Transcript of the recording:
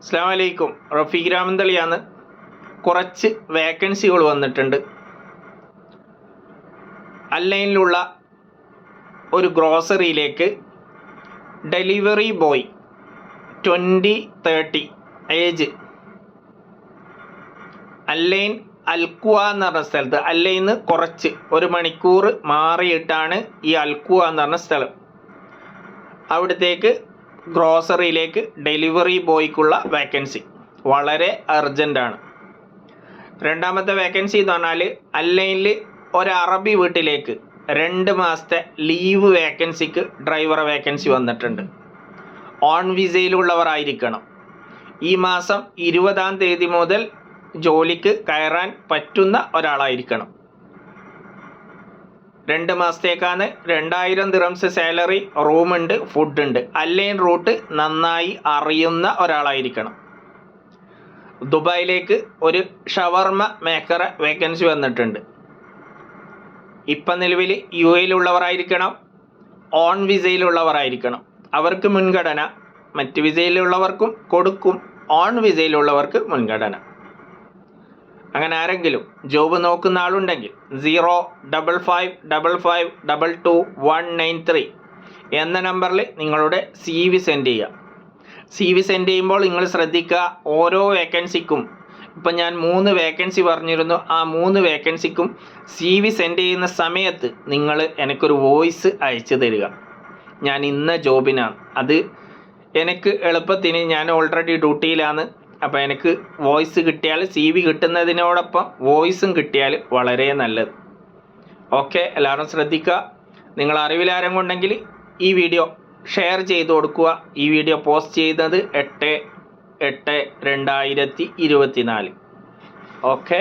അസ്സലാമു അലൈക്കും. റഫീഖ് രാമന്തളിയാണ്. കുറച്ച് വേക്കൻസികൾ വന്നിട്ടുണ്ട്. അൺലൈനിലുള്ള ഒരു ഗ്രോസറിയിലേക്ക് ഡെലിവറി ബോയ് 20-30 ഏജ്, അല്ലൈൻ അൽക്കുവ എന്ന് പറഞ്ഞ സ്ഥലത്ത്, അല്ലൈന്ന് കുറച്ച് 1 മണിക്കൂർ മാറിയിട്ടാണ് ഈ അൽക്കുവ എന്ന് പറഞ്ഞ സ്ഥലം. അവിടത്തേക്ക് ഗ്രോസറിയിലേക്ക് ഡെലിവറി ബോയ്ക്കുള്ള വേക്കൻസി വളരെ അർജൻറ്റാണ്. രണ്ടാമത്തെ വേക്കൻസി എന്ന് പറഞ്ഞാൽ അല്ലൈനിൽ ഒരു അറബി വീട്ടിലേക്ക് 2 മാസത്തെ ലീവ് വേക്കൻസിക്ക് ഡ്രൈവർ വേക്കൻസി വന്നിട്ടുണ്ട്. ഓൺ വിസയിലുള്ളവരായിരിക്കണം. ഈ മാസം 20-ാം തീയതി മുതൽ ജോലിക്ക് കയറാൻ പറ്റുന്ന ഒരാളായിരിക്കണം. 2 മാസത്തേക്കാണ്. 2000 ദിറംസ് സാലറി, റൂമുണ്ട്, ഫുഡുണ്ട്. അല്ലൈൻ റൂട്ട് നന്നായി അറിയുന്ന ഒരാളായിരിക്കണം. ദുബായിലേക്ക് ഒരു ഷവർമ മേക്കർ വേക്കൻസി വന്നിട്ടുണ്ട്. ഇപ്പം നിലവിൽ UAE-യിലുള്ളവരായിരിക്കണം. ഓൺ വിസയിലുള്ളവരായിരിക്കണം. അവർക്ക് മുൻഗണന. മറ്റ് വിസയിലുള്ളവർക്കും കൊടുക്കും, ഓൺ വിസയിലുള്ളവർക്ക് മുൻഗണന. അങ്ങനെ ആരെങ്കിലും ജോബ് നോക്കുന്ന ആളുണ്ടെങ്കിൽ 05555222193 എന്ന നമ്പറിൽ നിങ്ങളുടെ CV സെൻഡ് ചെയ്യുക. CV സെൻഡ് ചെയ്യുമ്പോൾ നിങ്ങൾ ശ്രദ്ധിക്കുക, ഓരോ വേക്കൻസിക്കും, ഇപ്പം ഞാൻ 3 വേക്കൻസി പറഞ്ഞിരുന്നു, ആ 3 വേക്കൻസിക്കും CV സെൻഡ് ചെയ്യുന്ന സമയത്ത് നിങ്ങൾ എനിക്കൊരു വോയിസ് അയച്ചു തരിക. ഞാൻ ഇന്ന ജോബിനാണ്, അത് എനിക്ക് എളുപ്പത്തിന്, ഞാൻ ഓൾറെഡി ഡ്യൂട്ടിയിലാണ്, അപ്പോൾ എനിക്ക് വോയിസ് കിട്ടിയാൽ, CV കിട്ടുന്നതിനോടൊപ്പം വോയിസും കിട്ടിയാൽ വളരെ നല്ലത്. ഓക്കെ, എല്ലാവരും ശ്രദ്ധിക്കുക. നിങ്ങൾ അറിവിലാരം കൊണ്ടെങ്കിൽ ഈ വീഡിയോ ഷെയർ ചെയ്ത് കൊടുക്കുക. ഈ വീഡിയോ പോസ്റ്റ് ചെയ്യുന്നത് 8/8/2024. ഓക്കെ.